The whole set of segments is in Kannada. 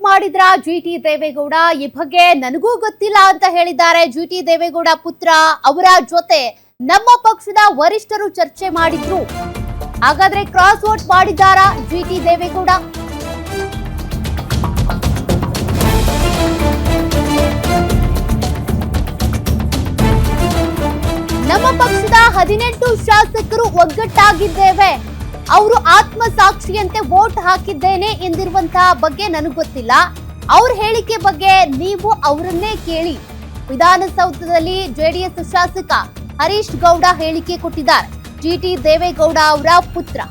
ಮಾಡಿದ್ರ ಜಿಟಿ ದೇವೇಗೌಡ? ಈ ಬಗ್ಗೆ ನನಗೂ ಗೊತ್ತಿಲ್ಲ ಅಂತ ಹೇಳಿದ್ದಾರೆ ಜಿಟಿ ದೇವೇಗೌಡ ಪುತ್ರ. ಅವರ ಜೊತೆ ನಮ್ಮ ಪಕ್ಷದ ವರಿಷ್ಠರು ಚರ್ಚೆ ಮಾಡಿದ್ರು. ಹಾಗಾದ್ರೆ ಕ್ರಾಸ್ ವೋಟ್ ಮಾಡಿದ್ದಾರಾ ಜಿಟಿ ದೇವೇಗೌಡ? ನಮ್ಮ ಪಕ್ಷದ 18 ಶಾಸಕರು ಒಗ್ಗಟ್ಟಾಗಿದ್ದೇವೆ, ಅವರು ಆತ್ಮಸಾಕ್ಷಿಯಂತೆ ವೋಟ್ ಹಾಕಿದ್ದೇನೆ ಎಂದಿರುವಂತಹ ಬಗ್ಗೆ ನನಗೆ ಗೊತ್ತಿಲ್ಲ. ಅವ್ರ ಹೇಳಿಕೆ ಬಗ್ಗೆ ನೀವು ಅವರನ್ನೇ ಕೇಳಿ. ವಿಧಾನಸೌಧದಲ್ಲಿ ಜೆಡಿಎಸ್ ಶಾಸಕ ಹರೀಶ್ ಗೌಡ ಹೇಳಿಕೆ ಕೊಟ್ಟಿದ್ದಾರೆ, ಜಿಟಿ ದೇವೇಗೌಡ ಅವರ ಪುತ್ರ.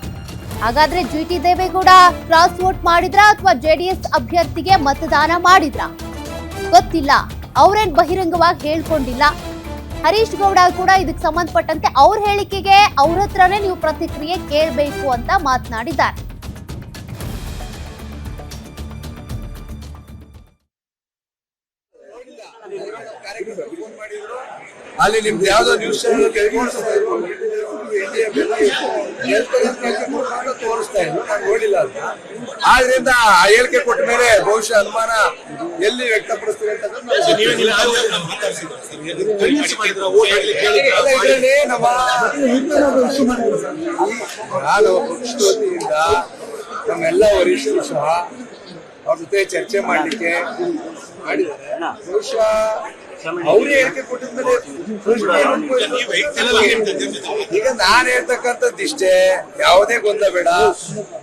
ಹಾಗಾದ್ರೆ ಜಿಟಿ ದೇವೇಗೌಡ ಕ್ರಾಸ್ ವೋಟ್ ಮಾಡಿದ್ರ ಅಥವಾ ಜೆಡಿಎಸ್ ಅಭ್ಯರ್ಥಿಗೆ ಮತದಾನ ಮಾಡಿದ್ರ ಗೊತ್ತಿಲ್ಲ. ಅವರೇನ್ ಬಹಿರಂಗವಾಗಿ ಹೇಳ್ಕೊಂಡಿಲ್ಲ. ಹರೀಶ್ ಗೌಡ ಕೂಡ ಇದಕ್ಕೆ ಸಂಬಂಧಪಟ್ಟಂತೆ ಅವ್ರ ಹೇಳಿಕೆಗೆ ಅವ್ರ ಹತ್ರನೇ ನೀವು ಪ್ರತಿಕ್ರಿಯೆ ಕೇಳಬೇಕು ಅಂತ ಮಾತನಾಡಿದ್ದಾರೆ. ಅಲ್ಲಿ ನಿಮ್ದು ಯಾವ್ದೋ ನ್ಯೂಸ್ ತೋರಿಸ್ತಾ ಇದ್ರು, ನಾನು ನೋಡಿಲ್ಲ ಅಂತ. ಆದ್ರಿಂದ ಆ ಹೇಳಿಕೆ ಕೊಟ್ಟ ಮೇಲೆ ಬಹುಶಃ ಅನುಮಾನ ಎಲ್ಲಿ ವ್ಯಕ್ತಪಡಿಸ್ತೀವಿ ಅಂತ ನಾನು ಪಕ್ಷದ ವತಿಯಿಂದ ನಮ್ಮೆಲ್ಲ ವರಿಷ್ಠರು ಸಹ ಅವ್ರ ಜೊತೆ ಚರ್ಚೆ ಮಾಡ್ಲಿಕ್ಕೆ ಮಾಡಿದ್ದಾರೆ. ಬಹುಶಃ ಅವ್ರೇ ಹೇಳಿಕೆ ಕೊಟ್ಟಿದ್ಮೇಲೆ ಈಗ ನಾನು ಹೇಳ್ತಕ್ಕಂಥದ್ದು ಇಷ್ಟೇ, ಯಾವುದೇ ಗೊಂದಲ ಬೇಡ.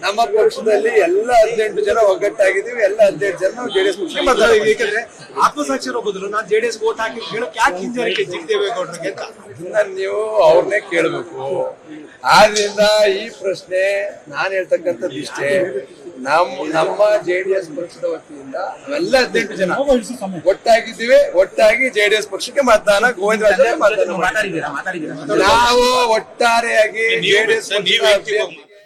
ನಮ್ಮ ಪಕ್ಷದಲ್ಲಿ ಎಲ್ಲ 18 ಜನ ಒಗ್ಗಟ್ಟಾಗಿದ್ದೀವಿ, ಎಲ್ಲ 18 ಜನ ನಾವು ಜೆಡಿಎಸ್ ಪಕ್ಷ ಮಾತಾಡಿದ್ವಿ. ಯಾಕಂದ್ರೆ ಆತ್ಮಸಾಕ್ಷಿ ಬದಲು ನಾನು ಜೆಡಿಎಸ್ ವೋಟ್ ಹಾಕಿ ಹೇಳಕ್ ಯಾಕೆ ಹಿಂಜರಿಕೆ ದೇವೇಗೌಡರಿಗೆ ಅಂತ ಅದನ್ನ ನೀವು ಅವ್ರನ್ನೇ ಕೇಳಬೇಕು. ಆದ್ರಿಂದ ಈ ಪ್ರಶ್ನೆ ನಾನು ಹೇಳ್ತಕ್ಕಂಥದ್ದು ಇಷ್ಟೇ, ನಮ್ಮ ಜೆಡಿಎಸ್ ಪಕ್ಷದ ವತಿಯಿಂದ ನಾವೆಲ್ಲ 18 ಜನ ಒಟ್ಟಾಗಿದ್ದೀವಿ, ಒಟ್ಟಾಗಿ ಜೆಡಿಎಸ್ ಪಕ್ಷಕ್ಕೆ ಮತದಾನ ಗೋವಿಂದರಾಜ ಮತದಾನ ನಾವು ಒಟ್ಟಾರೆಯಾಗಿ ಜೆಡಿಎಸ್